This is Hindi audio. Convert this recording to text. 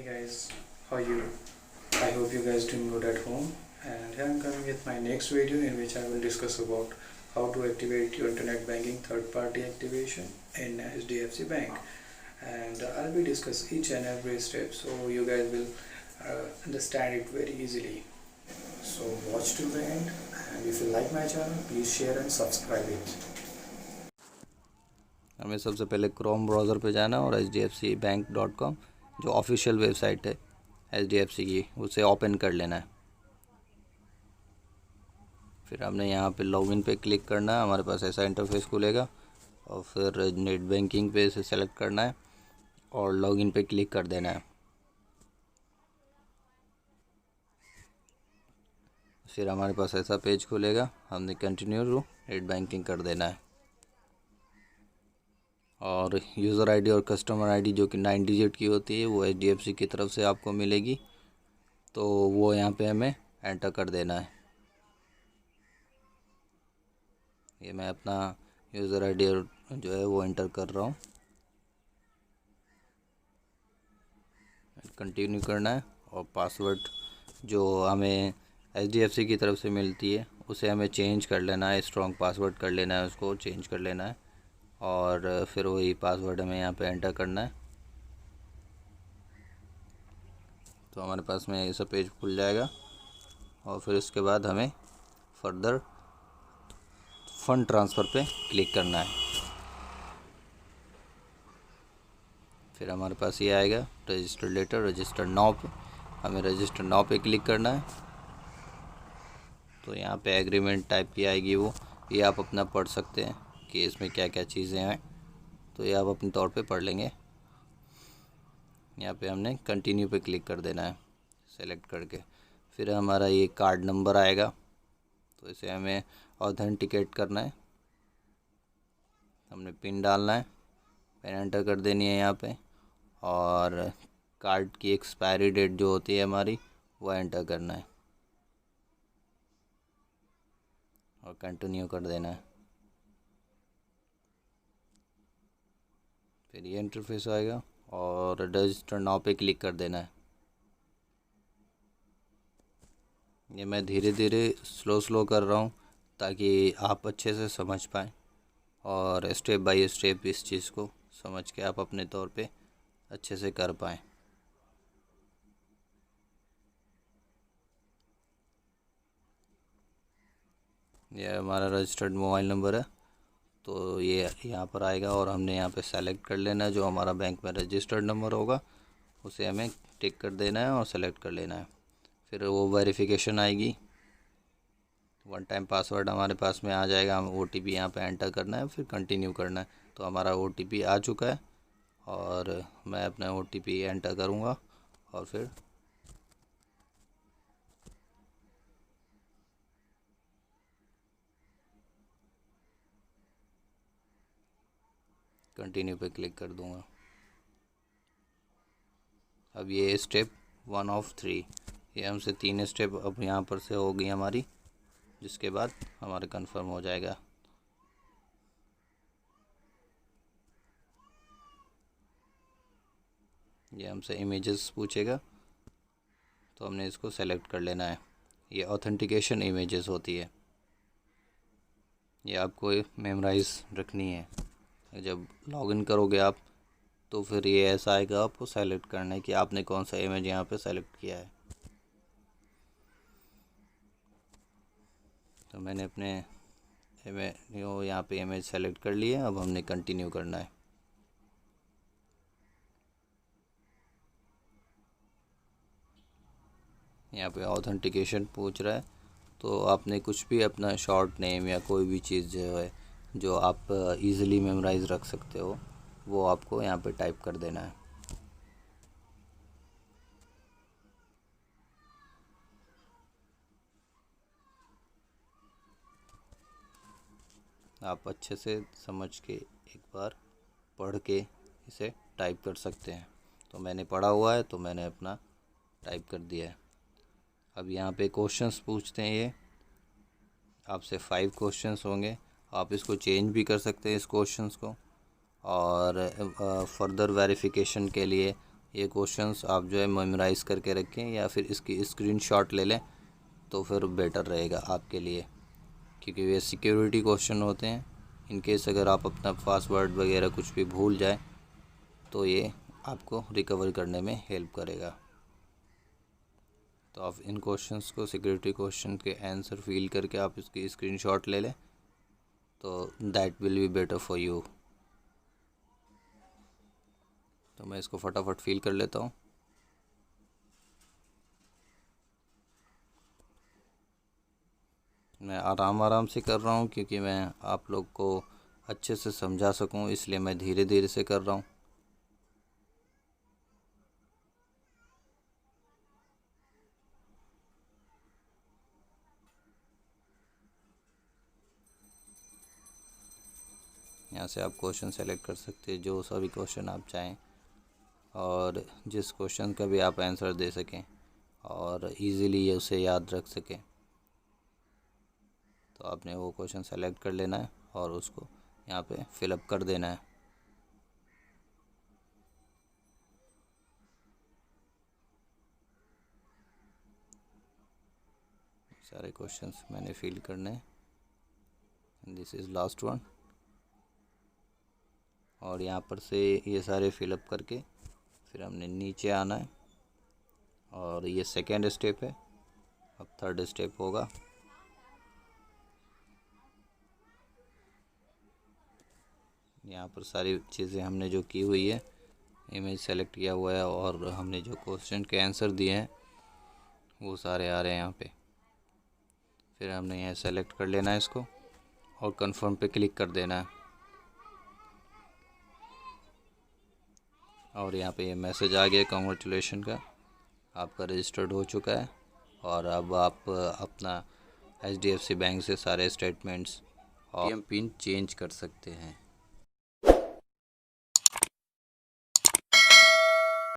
Hey guys, how are you? I hope you guys doing good at home. And here I'm coming with my next video in which I will discuss about how to activate your internet banking third-party activation in HDFC Bank. And I'll be discuss each and every step so you guys will understand it very easily. So watch till the end, and if you like my channel, please share and subscribe it. हमें सबसे पहले क्रोम ब्राउज़र पे जाना है और hdfcbank.com जो ऑफिशियल वेबसाइट है HDFC की उसे ओपन कर लेना है। फिर हमने यहाँ पे लॉगिन पे क्लिक करना है, हमारे पास ऐसा इंटरफेस खुलेगा और फिर नेट बैंकिंग पे इसे सेलेक्ट करना है और लॉगिन पे क्लिक कर देना है। फिर हमारे पास ऐसा पेज खुलेगा, हमने कंटिन्यू टू नेट बैंकिंग कर देना है और यूज़र आईडी और कस्टमर आईडी जो कि 9 डिजिट की होती है वो HDFC की तरफ से आपको मिलेगी, तो वो यहाँ पे हमें एंटर कर देना है। ये मैं अपना यूज़र आईडी जो है वो एंटर कर रहा हूँ, कंटिन्यू करना है और पासवर्ड जो हमें HDFC की तरफ से मिलती है उसे हमें चेंज कर लेना है, स्ट्रॉन्ग पासवर्ड कर लेना है, उसको चेंज कर लेना है और फिर वही पासवर्ड हमें यहाँ पे एंटर करना है। तो हमारे पास में ऐसा पेज खुल जाएगा और फिर इसके बाद हमें फर्दर फ़ंड ट्रांसफ़र पे क्लिक करना है। फिर हमारे पास ये आएगा रजिस्टर लेटर, रजिस्टर नाउ पे हमें रजिस्टर नाउ पे क्लिक करना है। तो यहाँ पे एग्रीमेंट टाइप की आएगी वो, ये आप अपना पढ़ सकते हैं कि इसमें क्या क्या चीज़ें हैं, तो ये आप अपने तौर पे पढ़ लेंगे। यहाँ पे हमने कंटिन्यू पे क्लिक कर देना है सेलेक्ट करके। फिर हमारा ये कार्ड नंबर आएगा, तो इसे हमें ऑथेंटिकेट करना है, हमने पिन डालना है, पिन एंटर कर देनी है यहाँ पे और कार्ड की एक्सपायरी डेट जो होती है हमारी वो एंटर करना है और कंटिन्यू कर देना है। फिर ये इंटरफेस आएगा और रजिस्टर नाउ पे क्लिक कर देना है। ये मैं धीरे धीरे स्लो कर रहा हूँ ताकि आप अच्छे से समझ पाएँ और स्टेप बाय स्टेप इस चीज़ को समझ के आप अपने तौर पे अच्छे से कर पाएँ। यह हमारा रजिस्टर्ड मोबाइल नंबर है, तो ये यहाँ पर आएगा और हमने यहाँ पे सेलेक्ट कर लेना है जो हमारा बैंक में रजिस्टर्ड नंबर होगा उसे हमें टिक कर देना है और सेलेक्ट कर लेना है। फिर वो वेरिफिकेशन आएगी, वन टाइम पासवर्ड हमारे पास में आ जाएगा, हम OTP यहाँ पे एंटर करना है, फिर कंटिन्यू करना है। तो हमारा OTP आ चुका है और मैं अपना OTP एंटर करूँगा और फिर कंटिन्यू पे क्लिक कर दूँगा। अब ये स्टेप 1 ऑफ 3, ये हमसे 3 स्टेप अब यहाँ पर से हो गई हमारी, जिसके बाद हमारा कंफर्म हो जाएगा। ये हमसे इमेजेस पूछेगा, तो हमने इसको सेलेक्ट कर लेना है। ये ऑथेंटिकेशन इमेजेस होती है, ये आपको मेमोराइज रखनी है। जब लॉगिन करोगे आप तो फिर ये ऐसा आएगा, आपको सेलेक्ट करना है कि आपने कौन सा इमेज यहाँ पे सेलेक्ट किया है। तो मैंने अपने यहाँ पे इमेज सेलेक्ट कर लिया, अब हमने कंटिन्यू करना है। यहाँ पे ऑथेंटिकेशन पूछ रहा है, तो आपने कुछ भी अपना शॉर्ट नेम या कोई भी चीज़ जो है जो आप इजीली मेमोराइज रख सकते हो वो आपको यहाँ पे टाइप कर देना है। आप अच्छे से समझ के एक बार पढ़ के इसे टाइप कर सकते हैं। तो मैंने पढ़ा हुआ है तो मैंने अपना टाइप कर दिया है। अब यहाँ पे क्वेश्चंस पूछते हैं, ये आपसे 5 क्वेश्चंस होंगे, आप इसको चेंज भी कर सकते हैं इस क्वेश्चंस को, और फर्दर वेरिफिकेशन के लिए ये क्वेश्चंस आप जो है मेमोराइज़ करके रखें या फिर इसकी स्क्रीनशॉट ले लें तो फिर बेटर रहेगा आपके लिए, क्योंकि ये सिक्योरिटी क्वेश्चन होते हैं। इन केस अगर आप अपना पासवर्ड वगैरह कुछ भी भूल जाए तो ये आपको रिकवर करने में हेल्प करेगा। तो आप इन क्वेश्चंस को, सिक्योरिटी क्वेश्चन के आंसर फिल करके आप इसकी स्क्रीनशॉट ले लें तो that will be better for you. तो मैं इसको फटाफट फिल कर लेता हूँ। मैं आराम से कर रहा हूँ क्योंकि मैं आप लोग को अच्छे से समझा सकूँ, इसलिए मैं धीरे धीरे से कर रहा हूँ। यहाँ से आप क्वेश्चन सेलेक्ट कर सकते हैं, जो सभी क्वेश्चन आप चाहें, और जिस क्वेश्चन का भी आप आंसर दे सकें और इजीली उसे याद रख सकें। तो आपने वो क्वेश्चन सेलेक्ट कर लेना है और उसको यहाँ पे फिलअप कर देना है। सारे क्वेश्चंस मैंने फिल करने हैं। This is last one. और यहाँ पर से ये सारे फिलअप करके फिर हमने नीचे आना है, और ये सेकेंड स्टेप है। अब थर्ड स्टेप होगा। यहाँ पर सारी चीज़ें हमने जो की हुई है, इमेज सेलेक्ट किया हुआ है और हमने जो क्वेश्चन के आंसर दिए हैं वो सारे आ रहे हैं यहाँ पे। फिर हमने यहाँ सेलेक्ट कर लेना है इसको और कंफर्म पे क्लिक कर देना है। और यहाँ पे ये मैसेज आ गया कांग्रेचुलेशन का, आपका रजिस्टर्ड हो चुका है। और अब आप अपना HDFC बैंक से सारे स्टेटमेंट्स और पिन चेंज कर सकते हैं।